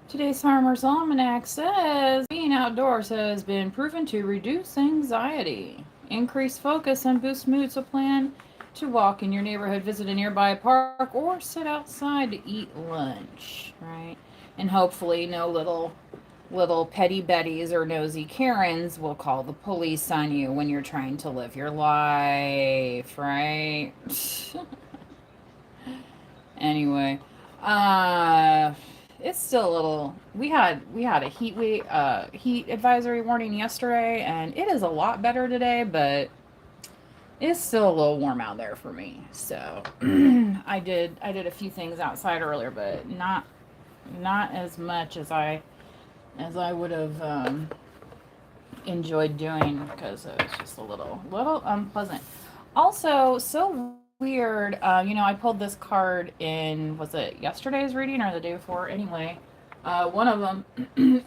Today's Farmer's Almanac says being outdoors has been proven to reduce anxiety, increase focus, and boost mood. So plan to walk in your neighborhood, visit a nearby park, or sit outside to eat lunch, right? And hopefully, no little petty Bettys or nosy Karens will call the police on you when you're trying to live your life, right? Anyway, uh, it's still a little. We had a heat advisory warning yesterday, and it is a lot better today, but it's still a little warm out there for me. So I did a few things outside earlier, but not as much as I would have enjoyed doing because it was just a little unpleasant. Also, so weird. I pulled this card in, was it yesterday's reading or the day before? Anyway, one of them,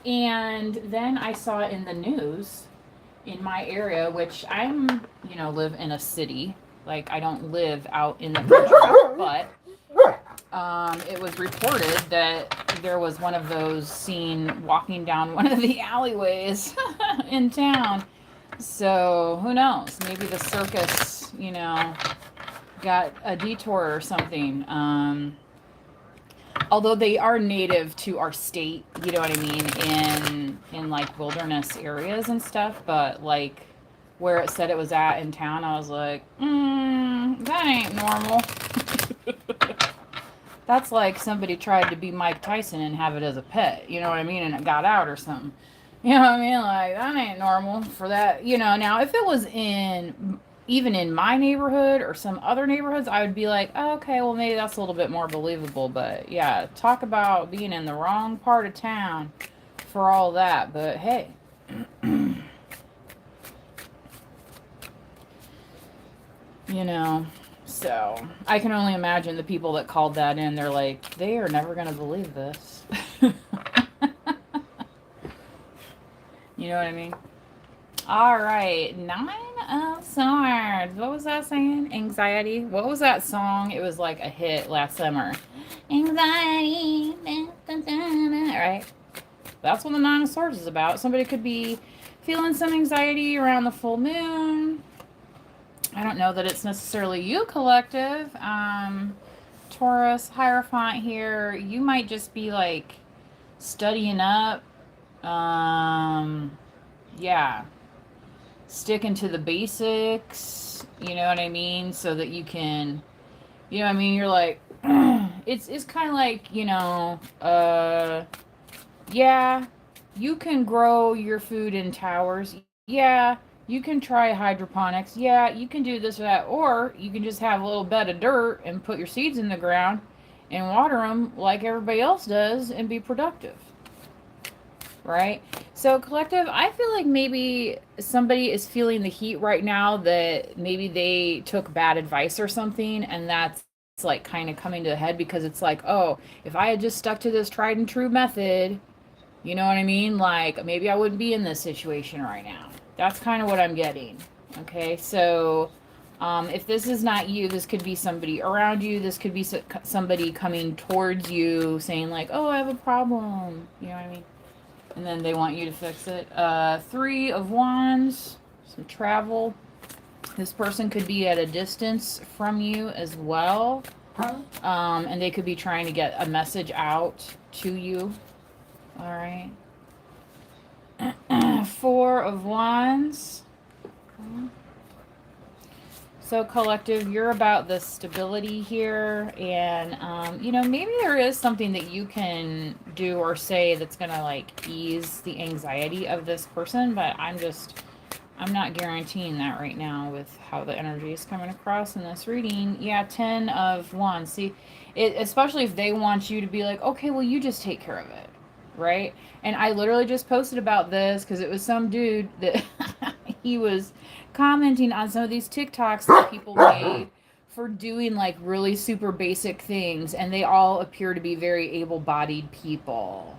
and then I saw it in the news in my area, which live in a city. Like I don't live out in the country, but it was reported that there was one of those seen walking down one of the alleyways in town. So who knows? Maybe the circus, got a detour or something. Although they are native to our state, you know what I mean, in like wilderness areas and stuff. But like where it said it was at in town, I was like, that ain't normal. That's like somebody tried to be Mike Tyson and have it as a pet, you know what I mean, and it got out or something. You know what I mean? Like, that ain't normal for that. Now, if it was even in my neighborhood or some other neighborhoods, I would be like, oh, okay, well, maybe that's a little bit more believable. But yeah, talk about being in the wrong part of town for all that. But hey. So I can only imagine the people that called that in. They're like, they are never going to believe this. You know what I mean? All right, 9 of Swords. What was that saying? Anxiety. What was that song? It was like a hit last summer. Anxiety. Right? That's what the 9 of Swords is about. Somebody could be feeling some anxiety around the full moon. I don't know that it's necessarily you, collective. Taurus, Hierophant here. You might just be like studying up. Yeah. Sticking to the basics. You know what I mean? So that you can, you know what I mean? You're like, it's kind of like, yeah, you can grow your food in towers. Yeah, you can try hydroponics. Yeah, you can do this or that. Or you can just have a little bed of dirt and put your seeds in the ground and water them like everybody else does and be productive. Right? So, collective, I feel like maybe somebody is feeling the heat right now that maybe they took bad advice or something, and that's like kind of coming to a head because it's like, oh, if I had just stuck to this tried and true method, you know what I mean? Like, maybe I wouldn't be in this situation right now. That's kind of what I'm getting. Okay, so if this is not you, this could be somebody around you. This could be somebody coming towards you saying, like, oh, I have a problem. You know what I mean? And then they want you to fix it. 3 of Wands, some travel. This person could be at a distance from you as well. And they could be trying to get a message out to you. All right. 4 of Wands. So, collective, you're about the stability here, and maybe there is something that you can do or say that's gonna like ease the anxiety of this person, but I'm not guaranteeing that right now with how the energy is coming across in this reading. Yeah, 10 of Wands. See, especially if they want you to be like, okay, well, you just take care of it, right? And I literally just posted about this because it was some dude that he was commenting on some of these TikToks that people made for doing like really super basic things, and they all appear to be very able-bodied people,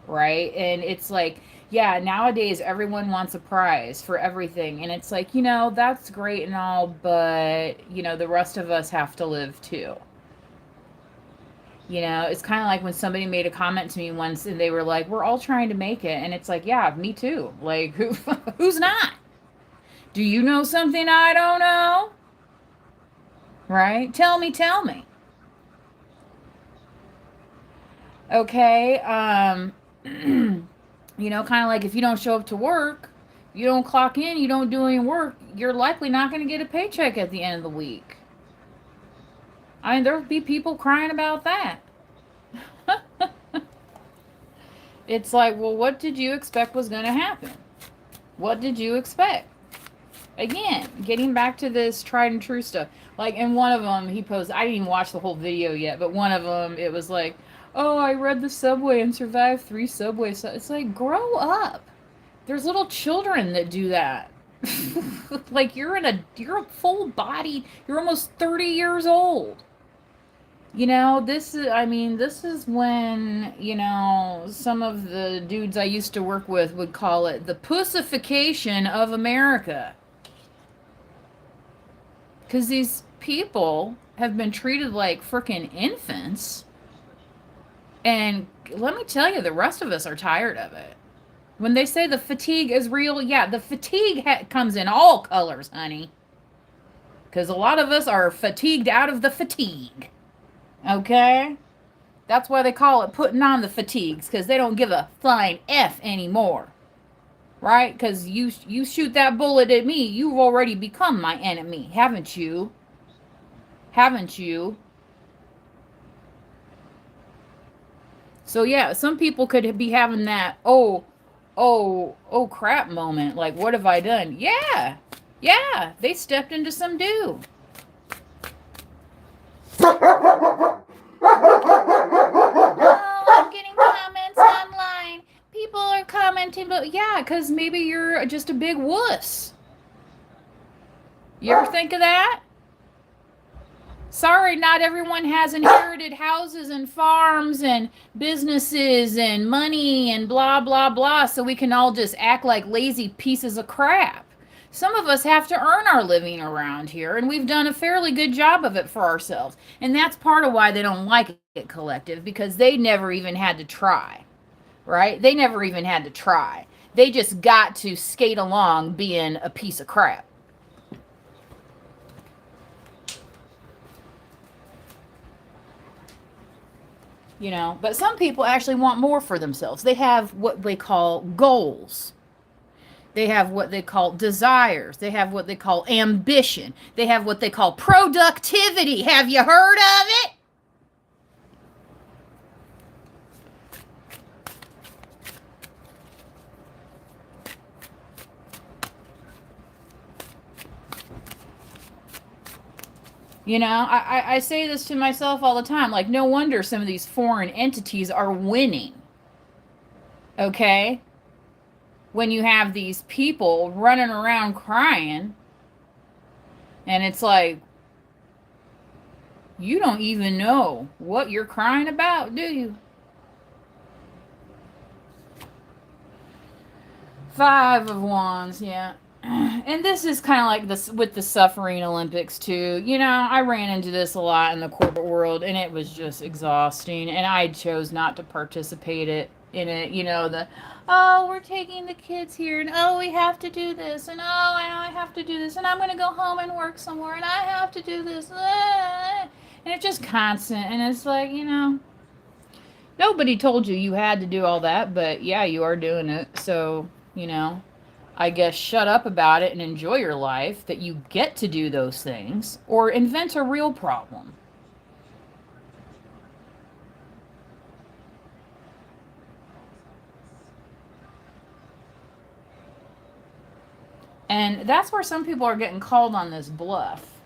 right? And it's like, yeah, nowadays everyone wants a prize for everything, and it's like, that's great and all, but the rest of us have to live too. You know, it's kind of like when somebody made a comment to me once and they were like, we're all trying to make it. And it's like, yeah, me too. Like, who's not? Do you know something I don't know? Right? Tell me, tell me. Okay. You know, kind of like if you don't show up to work, you don't clock in, you don't do any work, you're likely not going to get a paycheck at the end of the week. I mean, there'll be people crying about that. It's like, well, what did you expect was going to happen? What did you expect? Again, getting back to this tried and true stuff. Like in one of them, he posed, I didn't even watch the whole video yet, but one of them, it was like, oh, I read the subway and survived 3 subways. So it's like, grow up. There's little children that do that. Like you're a full body, you're almost 30 years old. You know, this is when, you know, some of the dudes I used to work with would call it the pussification of America. Because these people have been treated like freaking infants. And let me tell you, the rest of us are tired of it. When they say the fatigue is real, yeah, the fatigue comes in all colors, honey. Because a lot of us are fatigued out of the fatigue. Okay? That's why they call it putting on the fatigues, because they don't give a flying F anymore. Right? Because you shoot that bullet at me, you've already become my enemy, haven't you? Haven't you? So yeah, some people could be having that, oh crap moment. Like, what have I done? Yeah. Yeah, they stepped into some doo. Oh, I'm getting comments online. People are commenting, but yeah, because maybe you're just a big wuss. You ever think of that? Sorry, not everyone has inherited houses and farms and businesses and money and blah, blah, blah, so we can all just act like lazy pieces of crap. Some of us have to earn our living around here, and we've done a fairly good job of it for ourselves. And that's part of why they don't like it, collective, because they never even had to try, right? They never even had to try. They just got to skate along being a piece of crap. You know, but some people actually want more for themselves. They have what they call goals. They have what they call desires. They have what they call ambition. They have what they call productivity. Have you heard of it? You know, I say this to myself all the time. Like, no wonder some of these foreign entities are winning. Okay? When you have these people running around crying, and it's like, you don't even know what you're crying about, do you? 5 of Wands, yeah. And this is kind of like this with the suffering Olympics too. You know, I ran into this a lot in the corporate world, and it was just exhausting. And I chose not to participate in it. You know, oh, we're taking the kids here, and oh, we have to do this, and oh, I have to do this, and I'm going to go home and work somewhere, and I have to do this, and it's just constant. And it's like, you know, nobody told you had to do all that, but yeah, you are doing it. So, you know, I guess shut up about it and enjoy your life that you get to do those things, or invent a real problem. And that's where some people are getting called on this bluff.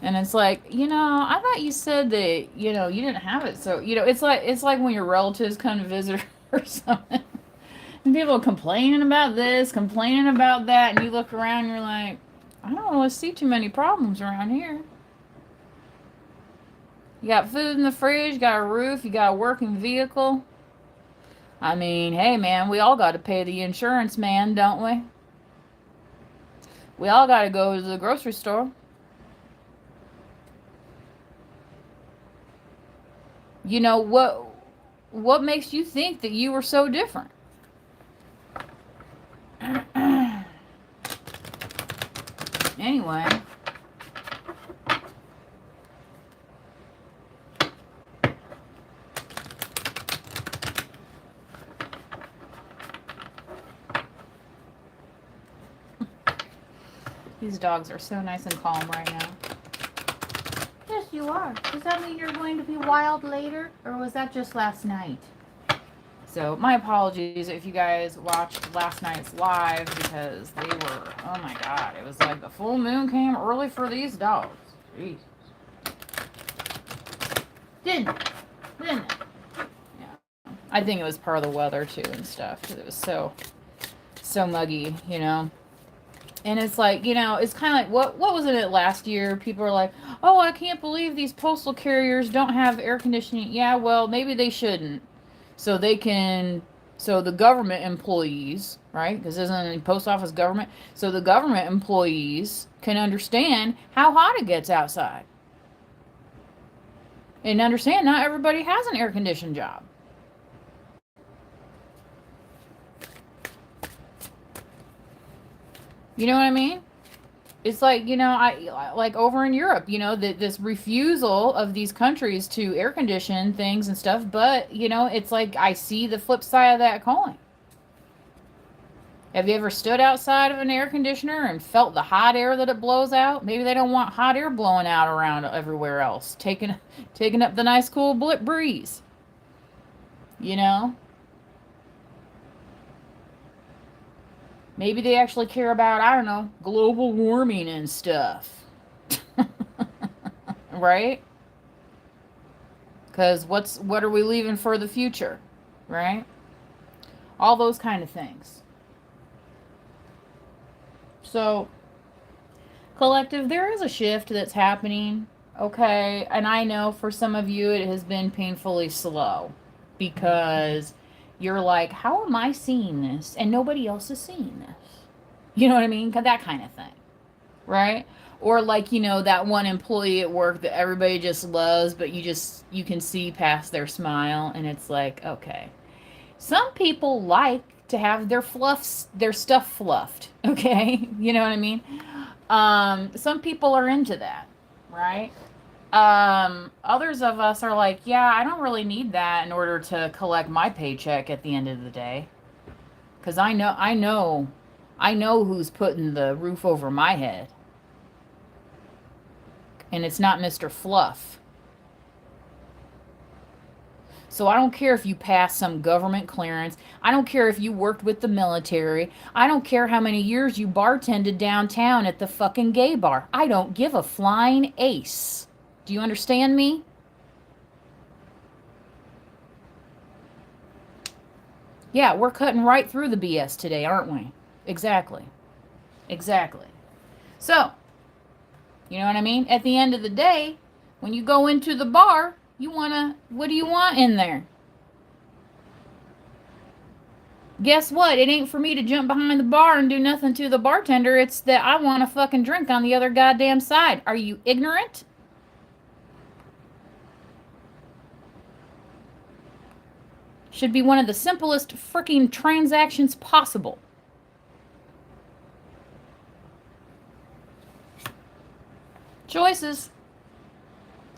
And it's like, you know, I thought you said that, you know, you didn't have it. So, you know, it's like when your relatives come to visit or something. And people are complaining about this, complaining about that, and you look around and you're like, I don't want to see too many problems around here. You got food in the fridge, you got a roof, you got a working vehicle. I mean, hey man, we all got to pay the insurance man, don't we? We all got to go to the grocery store. You know, what makes you think that you were so different? Anyway, these dogs are so nice and calm right now. Yes, you are. Does that mean you're going to be wild later? Or was that just last night? So, my apologies if you guys watched last night's live because they were, oh my god, it was like the full moon came early for these dogs. Jeez. Didn't it? Didn't it? Yeah. I think it was part of the weather too and stuff because it was so muggy, you know. And it's like, you know, it's kind of like, what was it last year? People are like, oh, I can't believe these postal carriers don't have air conditioning. Yeah, well, maybe they shouldn't. So they can, so the government employees, right? Because isn't the post office government? So the government employees can understand how hot it gets outside. And understand not everybody has an air conditioned job. You know what I mean? It's like, you know, I like over in Europe, you know, this refusal of these countries to air condition things and stuff, but you know, it's like I see the flip side of that coin. Have you ever stood outside of an air conditioner and felt the hot air that it blows out? Maybe they don't want hot air blowing out around everywhere else, taking up the nice cool breeze. You know? Maybe they actually care about, I don't know, global warming and stuff. Right? Because what are we leaving for the future? Right? All those kind of things. So, collective, there is a shift that's happening. Okay. And I know for some of you it has been painfully slow because you're like, how am I seeing this and nobody else is seeing this? You know what I mean? That kind of thing. Right? Or like, you know, that one employee at work that everybody just loves, but you can see past their smile and it's like, okay. Some people like to have their stuff fluffed, okay? You know what I mean? Some people are into that, right? Others of us are like, yeah, I don't really need that in order to collect my paycheck at the end of the day. Cuz I know who's putting the roof over my head. And it's not Mr. Fluff. So I don't care if you pass some government clearance. I don't care if you worked with the military. I don't care how many years you bartended downtown at the fucking gay bar. I don't give a flying ace. Do you understand me? Yeah, we're cutting right through the BS today, aren't we? Exactly. Exactly. So, you know what I mean? At the end of the day, when you go into the bar, what do you want in there? Guess what? It ain't for me to jump behind the bar and do nothing to the bartender. It's that I want a fucking drink on the other goddamn side. Are you ignorant? Should be one of the simplest freaking transactions possible. Choices.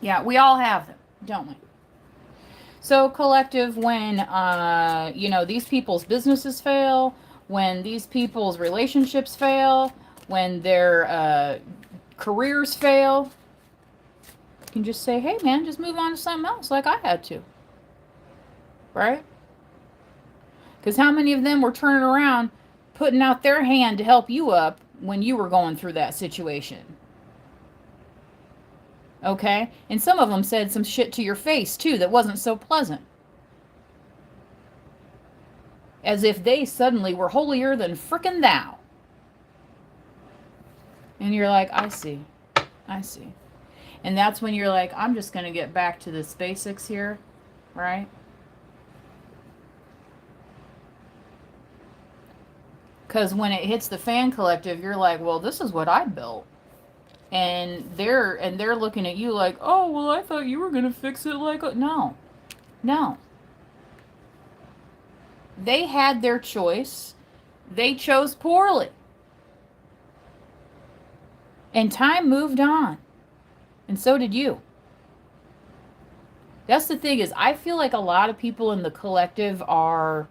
Yeah, we all have them, don't we? So collective, when you know, these people's businesses fail, when these people's relationships fail, when their careers fail, you can just say, hey man, just move on to something else like I had to. Right? Because how many of them were turning around, putting out their hand to help you up when you were going through that situation? Okay? And some of them said some shit to your face, too, that wasn't so pleasant. As if they suddenly were holier than frickin' thou. And you're like, I see. I see. And that's when you're like, I'm just going to get back to this basics here, right? Because when it hits the fan collective, you're like, well, this is what I built. And they're looking at you like, oh, well, I thought you were going to fix it like... No. No. They had their choice. They chose poorly. And time moved on. And so did you. That's the thing is I feel like a lot of people in the collective are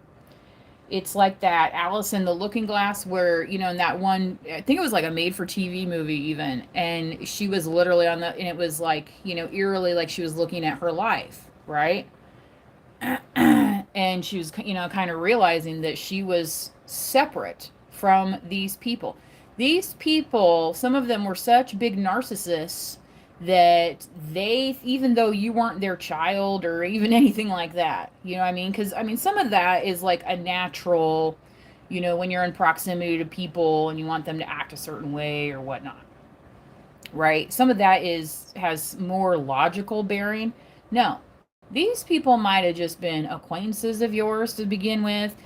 it's like that Alice in the Looking Glass where, you know, in that one, I think it was like a made for TV movie even, and she was literally on the, and it was like, you know, eerily like she was looking at her life, right? And she was, you know, kind of realizing that she was separate from these people. These people, some of them were such big narcissists that they, even though you weren't their child or even anything like that, you know what I mean? Because, I mean, some of that is like a natural, you know, when you're in proximity to people and you want them to act a certain way or whatnot, right? Some of that has more logical bearing. No, these people might have just been acquaintances of yours to begin with,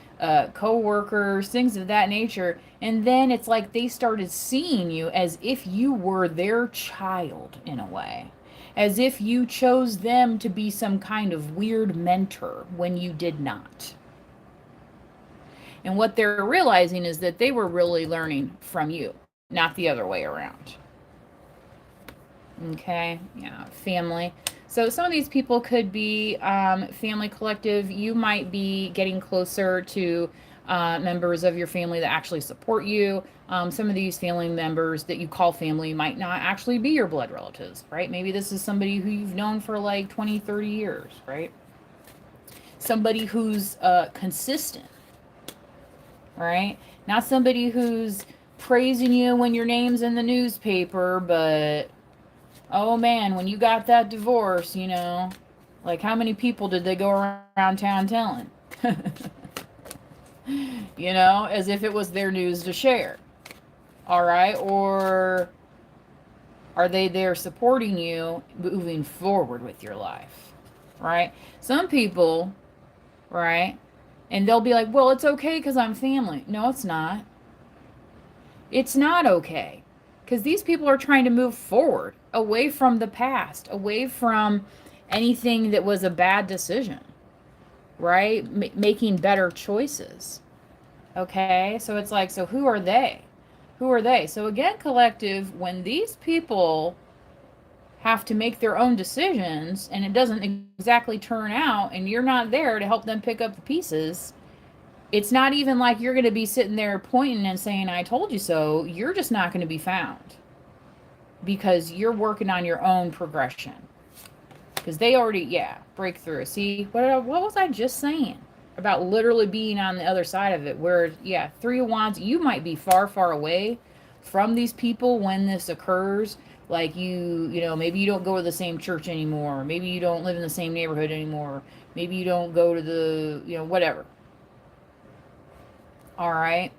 co-workers, things of that nature, and then it's like they started seeing you as if you were their child in a way, as if you chose them to be some kind of weird mentor when you did not. And what they're realizing is that they were really learning from you, not the other way around. Okay, yeah, family. So some of these people could be family collective. You might be getting closer to members of your family that actually support you. Some of these family members that you call family might not actually be your blood relatives, right? Maybe this is somebody who you've known for like 20, 30 years, right? Somebody who's consistent, right? Not somebody who's praising you when your name's in the newspaper, but oh man, when you got that divorce, you know, like how many people did they go around town telling? You know, as if it was their news to share. All right? Or are they there supporting you moving forward with your life? Right? Some people, right? And they'll be like, well, it's okay because I'm family. No, it's not. It's not okay. Because these people are trying to move forward, away from the past, away from anything that was a bad decision, right? Making better choices. Okay? So it's like, so who are they? Who are they? So again, collective, when these people have to make their own decisions and it doesn't exactly turn out and you're not there to help them pick up the pieces, it's not even like you're going to be sitting there pointing and saying, I told you so. You're just not going to be found because you're working on your own progression. Because they already, yeah, breakthrough. See, what was I just saying about literally being on the other side of it? Where, yeah, Three of Wands, you might be far, far away from these people when this occurs. Like you know, maybe you don't go to the same church anymore. Maybe you don't live in the same neighborhood anymore. Maybe you don't go to the, you know, whatever. All right.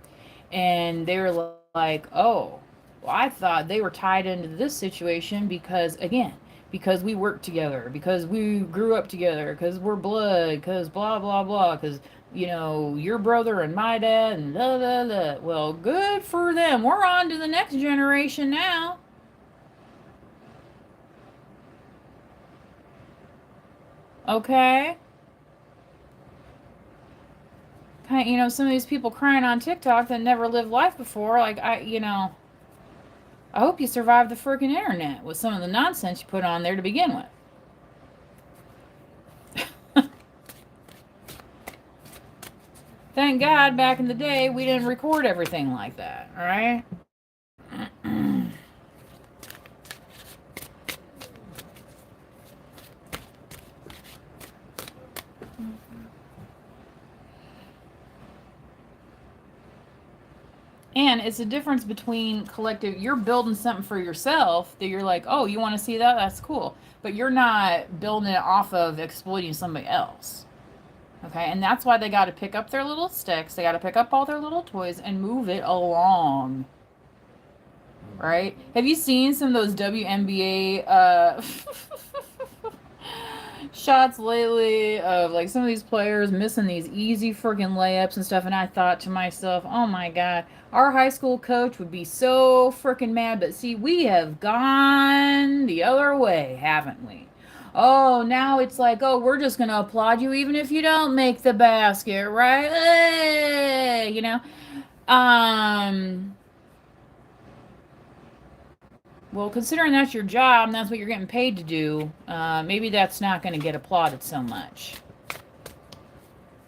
And they were like, oh, well, I thought they were tied into this situation because, again, because we worked together, because we grew up together, because we're blood, because blah, blah, blah, because, you know, your brother and my dad, and blah, blah, blah. Well, good for them. We're on to the next generation now. Okay. You know, some of these people crying on TikTok that never lived life before, like, you know, I hope you survived the freaking internet with some of the nonsense you put on there to begin with. Thank God back in the day we didn't record everything like that, all right? And it's a difference between collective, you're building something for yourself that you're like, oh, you want to see that? That's cool. But you're not building it off of exploiting somebody else. Okay, and that's why they got to pick up their little sticks, they got to pick up all their little toys and move it along. Right? Have you seen some of those WNBA shots lately of like some of these players missing these easy freaking layups and stuff? And I thought to myself, oh my God, our high school coach would be so freaking mad. But see, we have gone the other way, haven't we? Oh, now it's like, oh, we're just going to applaud you even if you don't make the basket, right? Hey, you know? Um, well, considering that's your job and that's what you're getting paid to do, maybe that's not going to get applauded so much.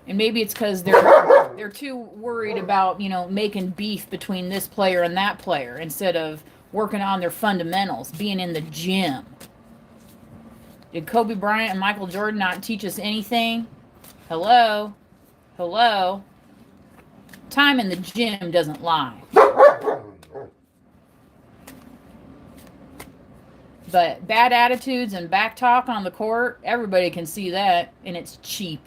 And maybe it's because they're too worried about, you know, making beef between this player and that player instead of working on their fundamentals, being in the gym. Did Kobe Bryant and Michael Jordan not teach us anything? Hello? Hello? Time in the gym doesn't lie. But bad attitudes and back talk on the court, everybody can see that, and it's cheap.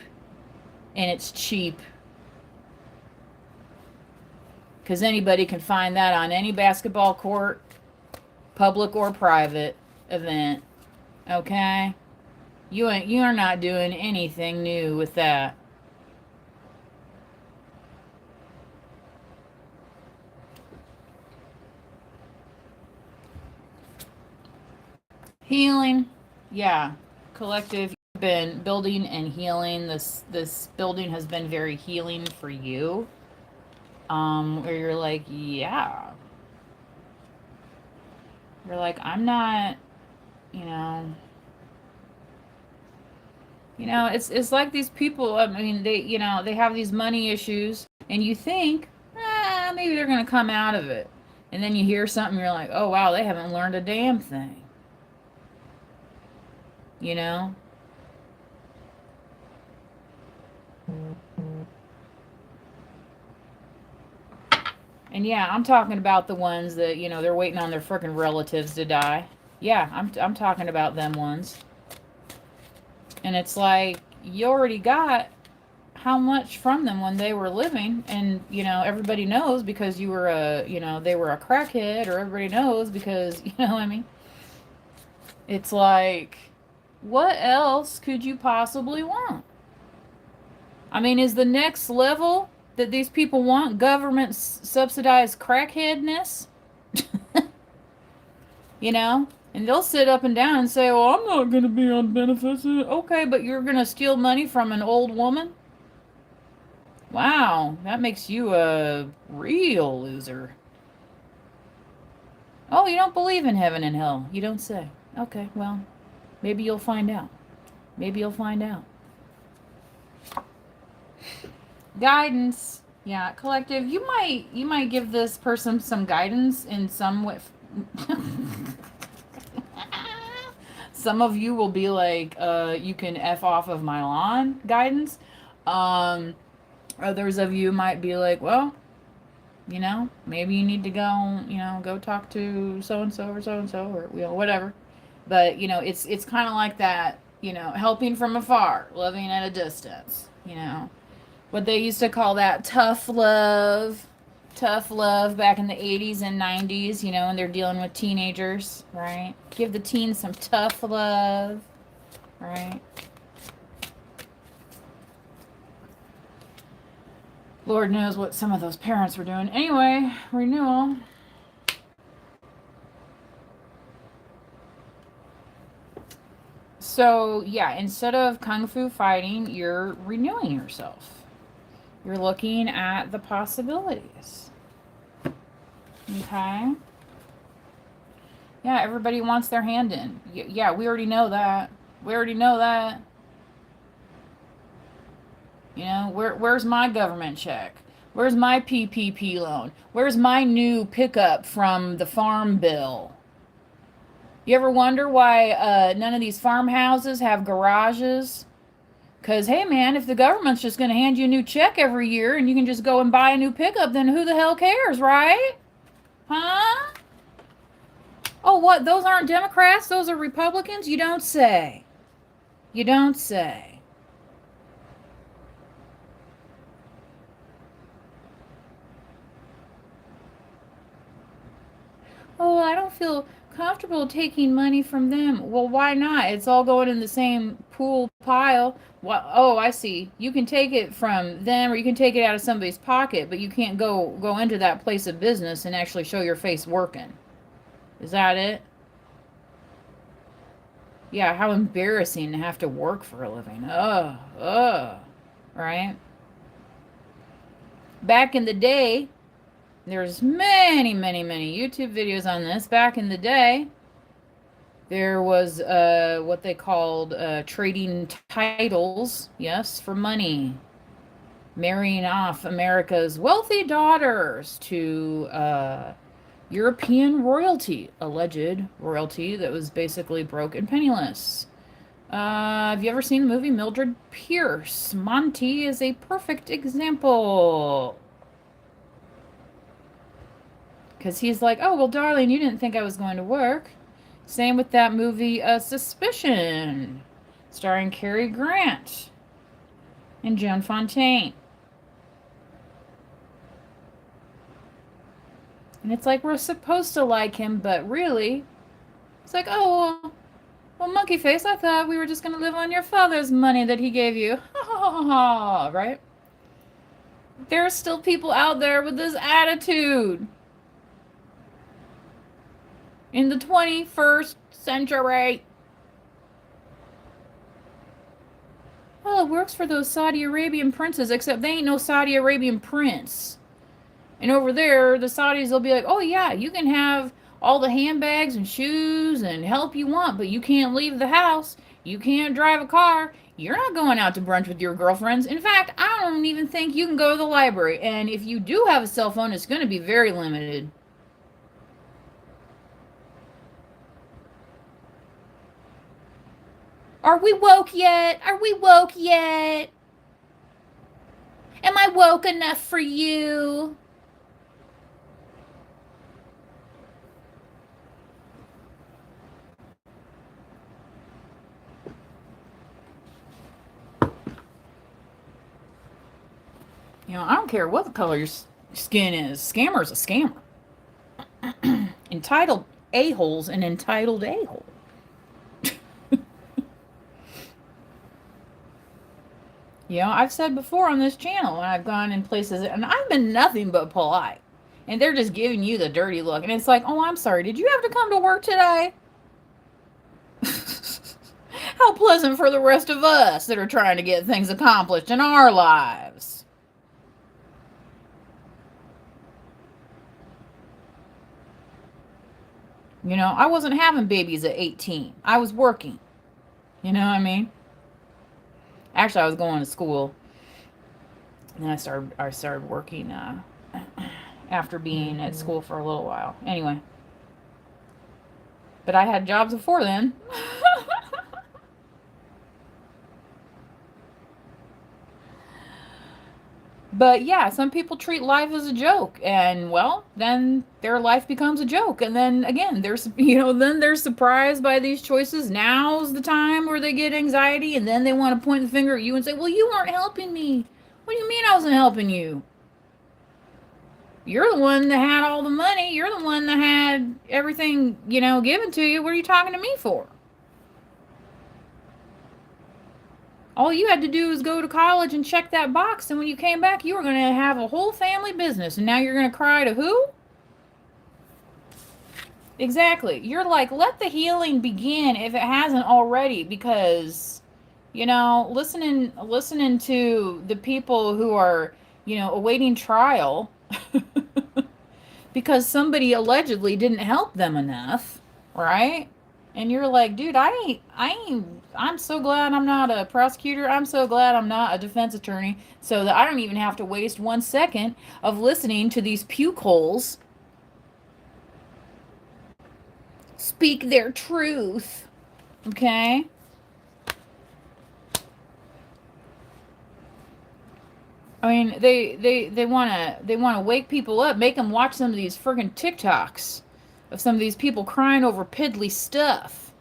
And it's cheap. Because anybody can find that on any basketball court, public or private event. Okay? You're not doing anything new with that. Healing. Yeah. Collective, you've been building and healing. This building has been very healing for you. Where you're like, yeah. You're like, I'm not, you know, it's like these people, I mean, they have these money issues, and you think, maybe they're going to come out of it. And then you hear something, you're like, oh, wow, they haven't learned a damn thing. You know? And yeah, I'm talking about the ones that, they're waiting on their frickin' relatives to die. Yeah, I'm talking about them ones. And it's like, you already got how much from them when they were living, and everybody knows because you were they were a crackhead, or everybody knows because I mean, it's like, what else could you possibly want? I mean, is the next level that these people want government subsidized crackheadness? And they'll sit up and down and say, well, I'm not going to be on benefits. Okay, but you're going to steal money from an old woman? Wow, that makes you a real loser. Oh, you don't believe in heaven and hell. You don't say. Okay, well, maybe you'll find out. Maybe you'll find out. Guidance. Yeah, collective. You might give this person some guidance in some way. Some of you will be like, you can F off of my lawn guidance. Others of you might be like, well, maybe you need to go talk to so-and-so or so-and-so or, whatever. But, it's kind of like that, helping from afar, loving at a distance, what they used to call that tough love back in the 80s and 90s, and they're dealing with teenagers, right? Give the teens some tough love, right? Lord knows what some of those parents were doing. Anyway, renewal. So, yeah, instead of kung fu fighting, you're renewing yourself. You're looking at the possibilities. Okay? Yeah, everybody wants their hand in. Yeah, we already know that. We already know that. Where's my government check? Where's my PPP loan? Where's my new pickup from the farm bill? You ever wonder why none of these farmhouses have garages? Because, hey, man, if the government's just going to hand you a new check every year and you can just go and buy a new pickup, then who the hell cares, right? Huh? Oh, what? Those aren't Democrats? Those are Republicans? You don't say. You don't say. Oh, I don't feel comfortable taking money from them. Well, why not? It's all going in the same pool pile. Well, oh, I see. You can take it from them, or you can take it out of somebody's pocket, but you can't go into that place of business and actually show your face working. Is that it? Yeah, how embarrassing to have to work for a living. Right? Back in the day, there's many, many, many YouTube videos on this. Back in the day, there was what they called trading titles, yes, for money. Marrying off America's wealthy daughters to European royalty, alleged royalty that was basically broke and penniless. Have you ever seen the movie Mildred Pierce? Monty is a perfect example. Because he's like, oh, well, darling, you didn't think I was going to work. Same with that movie, Suspicion, starring Cary Grant and Joan Fontaine. And it's like we're supposed to like him, but really, it's like, oh, well, monkey face, I thought we were just going to live on your father's money that he gave you. Ha ha ha ha, right? There are still people out there with this attitude in the 21st century. Well, it works for those Saudi Arabian princes, except they ain't no Saudi Arabian prince. And over there, the Saudis will be like, oh, yeah, you can have all the handbags and shoes and help you want, but you can't leave the house. You can't drive a car. You're not going out to brunch with your girlfriends. In fact, I don't even think you can go to the library. And if you do have a cell phone, it's going to be very limited. Are we woke yet? Are we woke yet? Am I woke enough for you? You know, I don't care what the color your skin is. Scammer's a scammer. Entitled a-hole's an entitled a-hole. You know, I've said before on this channel when I've gone in places, and I've been nothing but polite. And they're just giving you the dirty look. And it's like, oh, I'm sorry. Did you have to come to work today? How pleasant for the rest of us that are trying to get things accomplished in our lives. You know, I wasn't having babies at 18. I was working. You know what I mean? Actually, I was going to school. And then I started working after being at school for a little while. Anyway. But I had jobs before then. But yeah, some people treat life as a joke, and well, then their life becomes a joke. And then again, then they're surprised by these choices. Now's the time where they get anxiety, and then they want to point the finger at you and say, well, you weren't helping me. What do you mean I wasn't helping you? You're the one that had all the money. You're the one that had everything, given to you. What are you talking to me for? All you had to do was go to college and check that box, and when you came back, you were going to have a whole family business, and now you're going to cry to who? Exactly. You're like, let the healing begin if it hasn't already, because, listening to the people who are, awaiting trial because somebody allegedly didn't help them enough, right? And you're like, dude, I'm so glad I'm not a prosecutor. I'm so glad I'm not a defense attorney, so that I don't even have to waste 1 second of listening to these puke holes speak their truth. Okay? I mean, they wanna wake people up, make them watch some of these friggin' TikToks of some of these people crying over piddly stuff.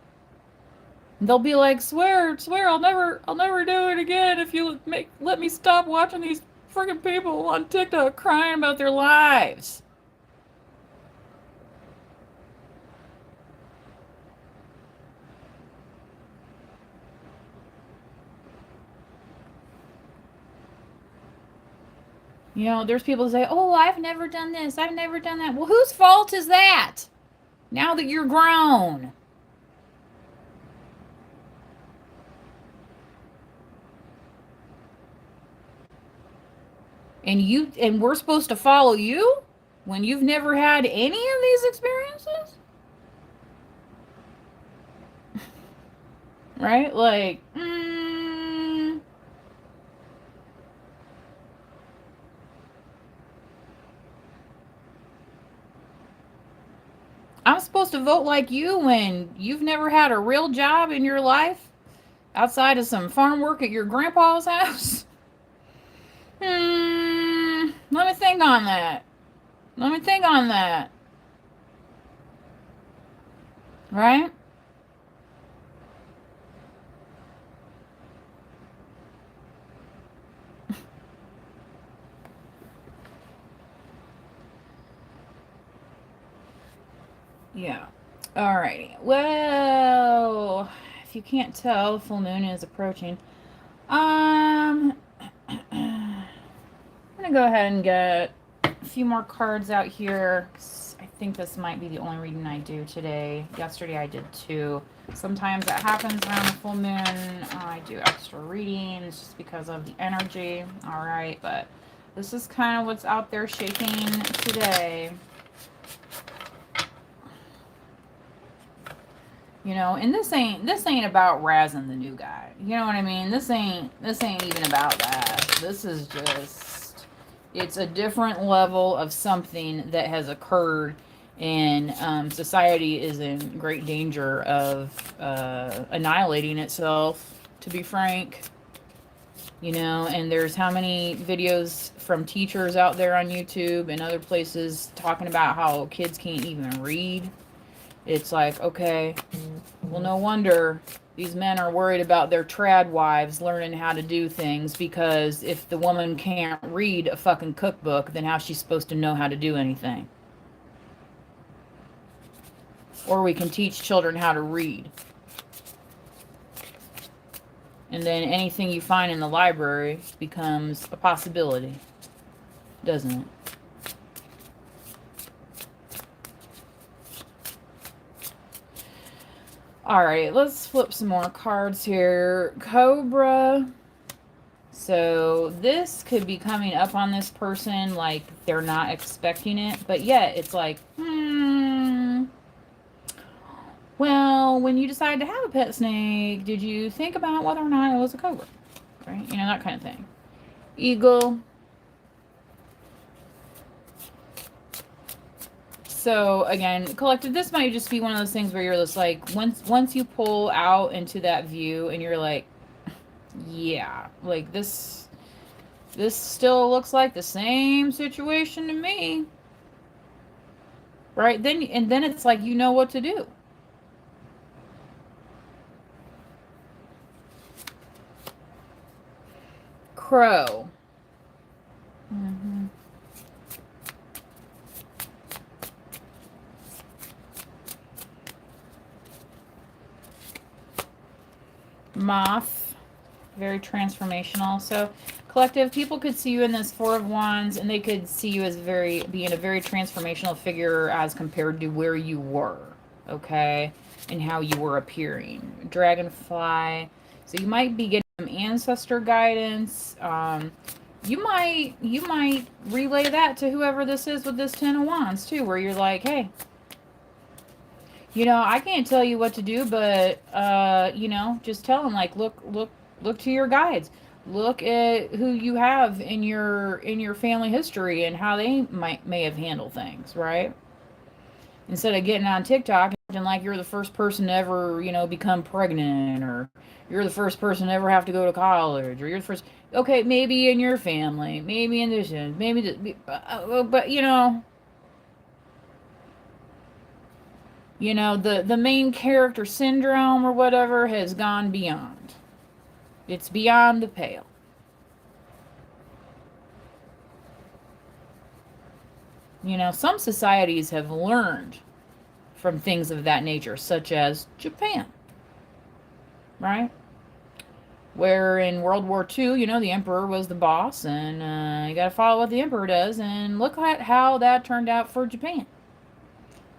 And they'll be like, swear, I'll never do it again if you let me stop watching these friggin' people on TikTok crying about their lives. There's people who say, oh, I've never done this, I've never done that. Well, whose fault is that? Now that you're grown. And we're supposed to follow you when you've never had any of these experiences? Right? Like, I'm supposed to vote like you when you've never had a real job in your life outside of some farm work at your grandpa's house? Let me think on that. Let me think on that. Right? Yeah. Alrighty. Well, if you can't tell, the full moon is approaching. I'm gonna go ahead and get a few more cards out here. I think this might be the only reading I do today. Yesterday I did two. Sometimes that happens around the full moon. I do extra readings just because of the energy. Alright, but this is kind of what's out there shaking today. You know, and this ain't about razzing the new guy. You know what I mean? This ain't even about that. This is just, it's a different level of something that has occurred, and society is in great danger of annihilating itself, to be frank. You know, and there's how many videos from teachers out there on YouTube and other places talking about how kids can't even read. It's like, okay, well, no wonder these men are worried about their trad wives learning how to do things, because if the woman can't read a fucking cookbook, then how's she supposed to know how to do anything? Or we can teach children how to read. And then anything you find in the library becomes a possibility, doesn't it? Alright, let's flip some more cards here. Cobra. So this could be coming up on this person like they're not expecting it, but yet it's like, well, when you decided to have a pet snake, did you think about whether or not it was a cobra? Right? You know, that kind of thing. Eagle. So again, collective, this might just be one of those things where you're just like, once you pull out into that view and you're like, yeah, like this still looks like the same situation to me. Right? Then it's like, you know what to do. Crow. Moth. Very transformational. So collective, people could see you in this Four of Wands, and they could see you as being a very transformational figure as compared to where you were, okay, and how you were appearing. Dragonfly. So you might be getting some ancestor guidance. You might relay that to whoever this is with this Ten of Wands too, where you're like, hey, you know, I can't tell you what to do, but you know, just tell them, like, look to your guides. Look at who you have in your family history and how they may have handled things, right? Instead of getting on TikTok and like you're the first person to ever, you know, become pregnant, or you're the first person to ever have to go to college, or you're the first. Okay, maybe in your family, maybe in this, maybe this, but you know, the main character syndrome or whatever has gone beyond. It's beyond the pale. You know, some societies have learned from things of that nature, such as Japan, right? Where in World War II, you know, the emperor was the boss, and you got to follow what the emperor does, and look at how that turned out for Japan.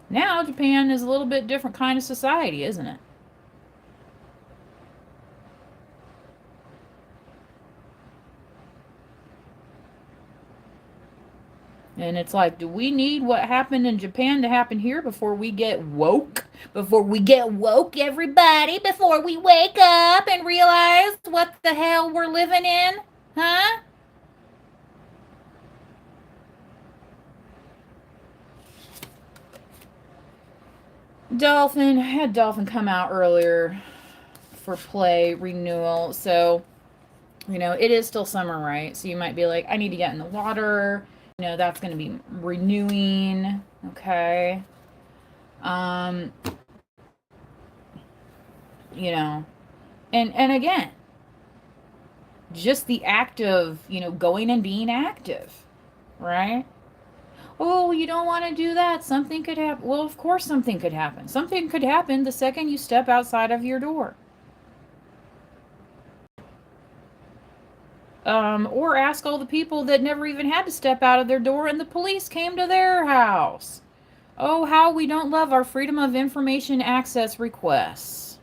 Now, Japan is a little bit different kind of society, isn't it? And it's like, do we need what happened in Japan to happen here before we get woke? Before we get woke, everybody? Before we wake up and realize what the hell we're living in? Huh? Dolphin, I had Dolphin come out earlier for play renewal. So, it is still summer, right? So you might be like, I need to get in the water. That's going to be renewing. Okay. Um, you know, and again, just the act of, going and being active, right? Oh, you don't want to do that. Something could happen. Well, of course, something could happen. Something could happen the second you step outside of your door. Or ask all the people that never even had to step out of their door and the police came to their house. Oh, how we don't love our freedom of information access requests.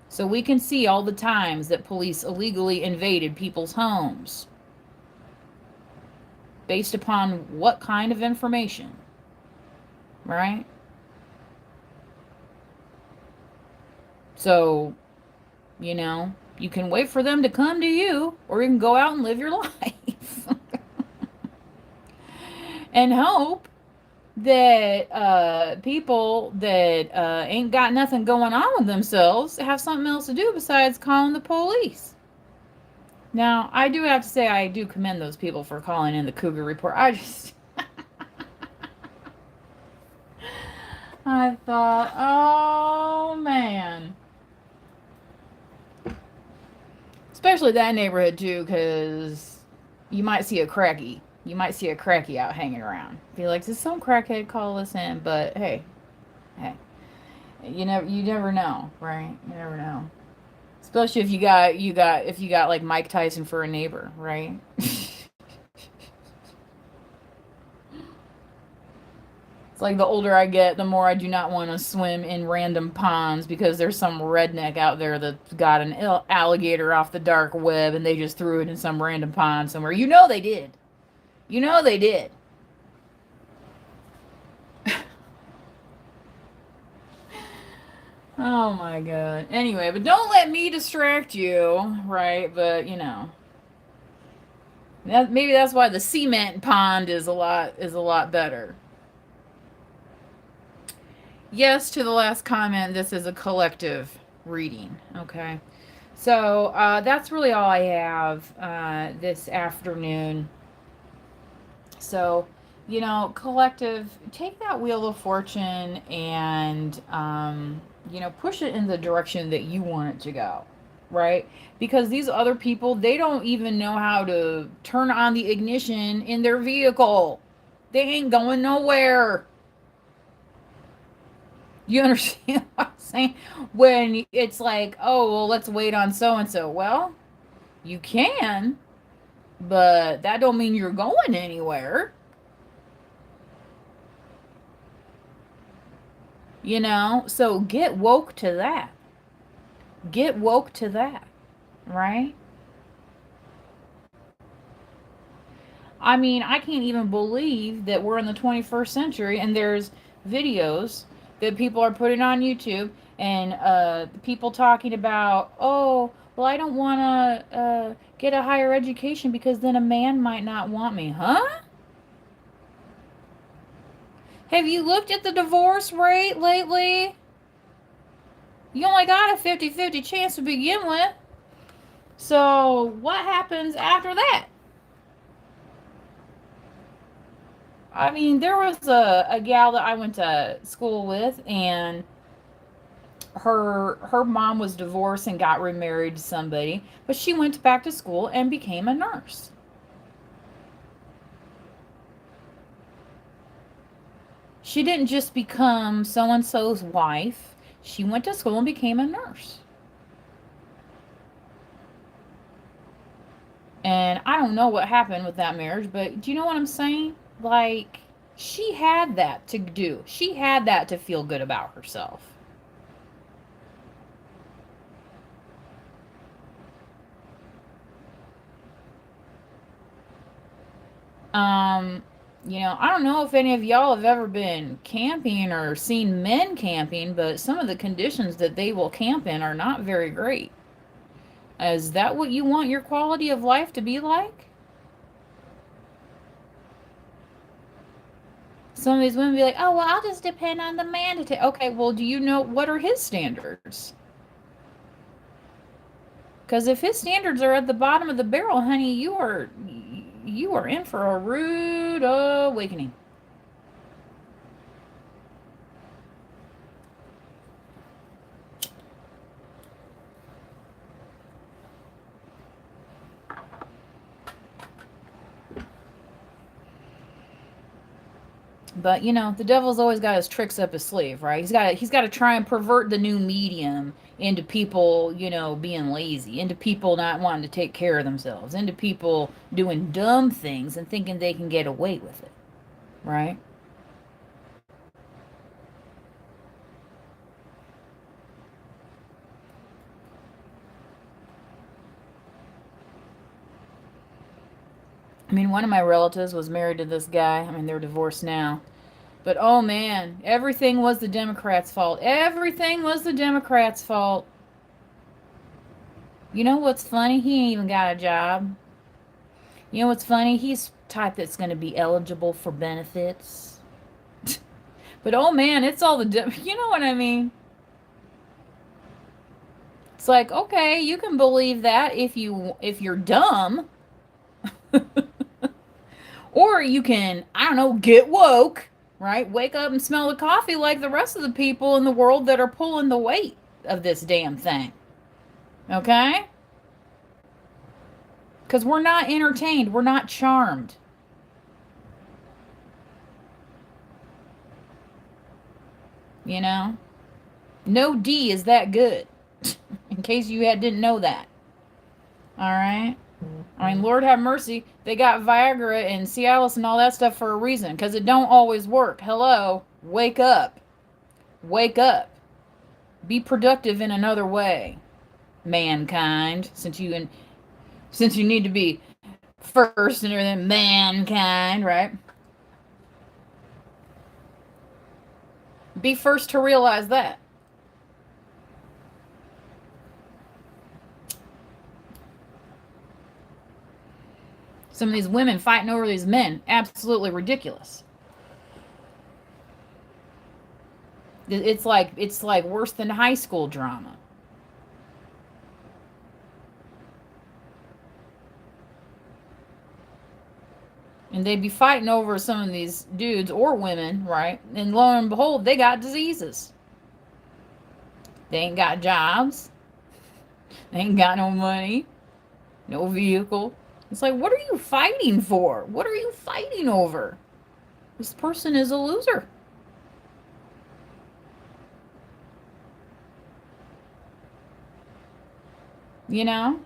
So we can see all the times that police illegally invaded people's homes. Based upon what kind of information, right? So, you can wait for them to come to you, or you can go out and live your life. And hope that people that ain't got nothing going on with themselves have something else to do besides calling the police. Now, I do have to say I do commend those people for calling in the Cougar Report. I thought, oh man. Especially that neighborhood too, because you might see a cracky. You might see a cracky out hanging around. Be like, did some crackhead call us in? But hey, you never know, right? You never know. Especially if you got like Mike Tyson for a neighbor, right? It's like the older I get, the more I do not want to swim in random ponds because there's some redneck out there that's got an alligator off the dark web and they just threw it in some random pond somewhere. They did. They did. Oh my god. Anyway, but don't let me distract you, right? But maybe that's why the cement pond is a lot better. Yes, to the last comment, this is a collective reading. Okay. So that's really all I have this afternoon. So, collective, take that wheel of fortune and, push it in the direction that you want it to go, right? Because these other people, they don't even know how to turn on the ignition in their vehicle. They ain't going nowhere. You understand what I'm saying? When it's like, oh, well, let's wait on so and so. Well, you can, but that don't mean you're going anywhere. So get woke to that. Get woke to that, right? I mean, I can't even believe that we're in the 21st century and there's videos that people are putting on YouTube and people talking about, oh, well, I don't want to get a higher education because then a man might not want me. Huh? Have you looked at the divorce rate lately? You only got a 50-50 chance to begin with. So what happens after that? I mean, there was a gal that I went to school with, and her mom was divorced and got remarried to somebody, but she went back to school and became a nurse. She didn't just become so and so's wife. She went to school and became a nurse. And I don't know what happened with that marriage, but do you know what I'm saying? Like, she had that to do. She had that to feel good about herself. Um, I don't know if any of y'all have ever been camping or seen men camping, but some of the conditions that they will camp in are not very great. Is that what you want your quality of life to be like? Some of these women be like, oh, well, I'll just depend on the man to take. Okay, well, do you know what are his standards? Because if his standards are at the bottom of the barrel, honey, you are in for a rude awakening. But the devil's always got his tricks up his sleeve, right? He's got to try and pervert the new medium into people, being lazy, into people not wanting to take care of themselves, into people doing dumb things and thinking they can get away with it, right? I mean, one of my relatives was married to this guy. I mean, they're divorced now. But oh man, everything was the Democrats' fault. Everything was the Democrats' fault. You know what's funny? He ain't even got a job. You know what's funny? He's type that's going to be eligible for benefits. But oh man, it's all you know what I mean? It's like, okay, you can believe that if you're dumb, or you can, I don't know, get woke, right? Wake up and smell the coffee like the rest of the people in the world that are pulling the weight of this damn thing. Okay? Cuz we're not entertained, we're not charmed. You know? No D is that good. In case you didn't know that. All right? I mean, Lord have mercy. They got Viagra and Cialis and all that stuff for a reason, because it don't always work. Hello, wake up, wake up, be productive in another way, mankind. Since you need to be first and everything, mankind, right? Be first to realize that. Some of these women fighting over these men, absolutely ridiculous. It's like worse than high school drama. And they'd be fighting over some of these dudes or women, right? And lo and behold, they got diseases. They ain't got jobs. They ain't got no money, no vehicle. It's like, what are you fighting for? What are you fighting over? This person is a loser. You know?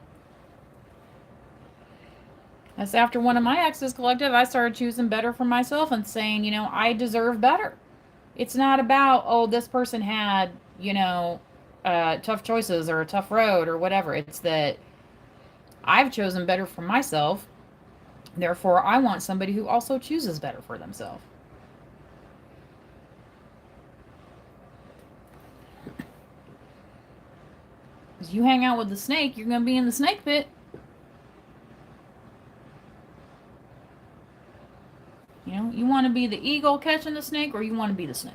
That's after one of my exes collective, I started choosing better for myself and saying, I deserve better. It's not about, oh, this person had, tough choices or a tough road or whatever. It's that I've chosen better for myself. Therefore, I want somebody who also chooses better for themselves. Because you hang out with the snake, you're going to be in the snake pit. You want to be the eagle catching the snake, or you want to be the snake?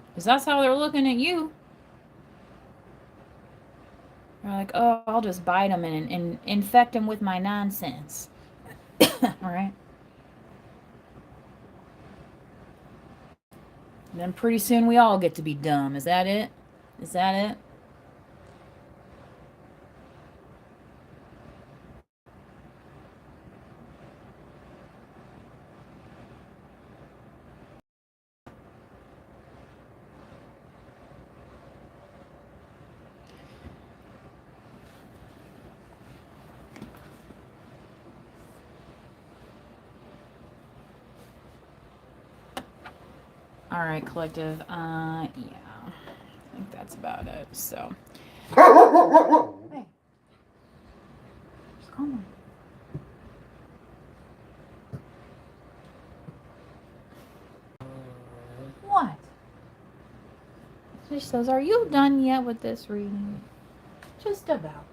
Because that's how they're looking at you. They're like, oh, I'll just bite them and infect them with my nonsense. All right. Then pretty soon we all get to be dumb. Is that it? Is that it? All right, collective. Yeah, I think that's about it. So, Hey. Just calm down. What? She says, are you done yet with this reading? Just about.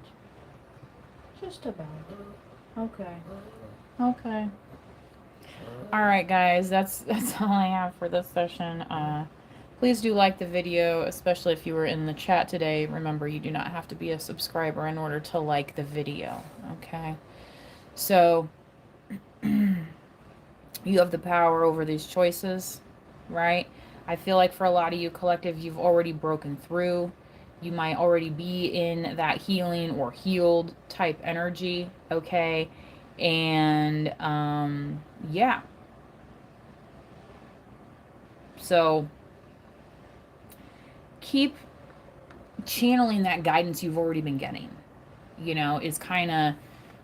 Just about. Okay. Okay. All right, guys. That's all I have for this session. Please do like the video, especially if you were in the chat today. Remember, you do not have to be a subscriber in order to like the video. Okay. So you have the power over these choices, right? I feel like for a lot of you collective, you've already broken through. You might already be in that healing or healed type energy, okay? And yeah. So keep channeling that guidance you've already been getting. You know, is kind of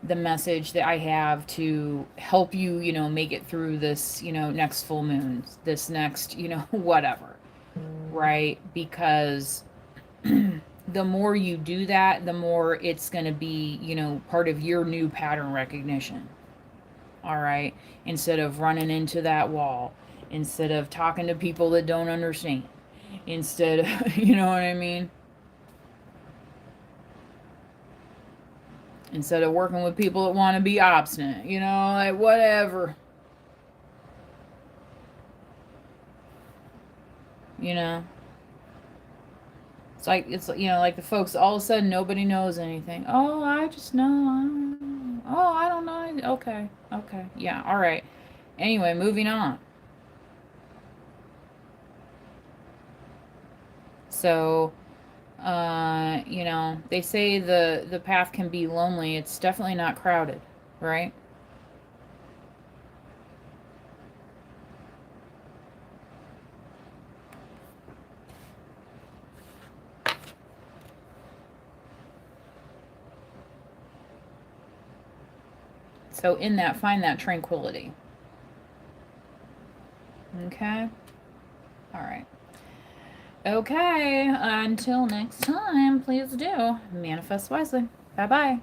the message that I have to help you, you know, make it through this, you know, next full moon, this next, you know, whatever, right? Because the more you do that, the more it's going to be, you know, part of your new pattern recognition. All right. Instead of running into that wall, instead of talking to people that don't understand, instead of, you know what I mean? Instead of working with people that want to be obstinate, you know, like whatever. You know, it's you know, like the folks all of a sudden nobody knows anything. Oh, I just know. Oh, I don't know. Okay. Okay. Yeah. All right. Anyway, moving on. So, you know, they say the path can be lonely. It's definitely not crowded, right? So in that, find that tranquility. Okay? All right. Okay, until next time, please do manifest wisely. Bye-bye.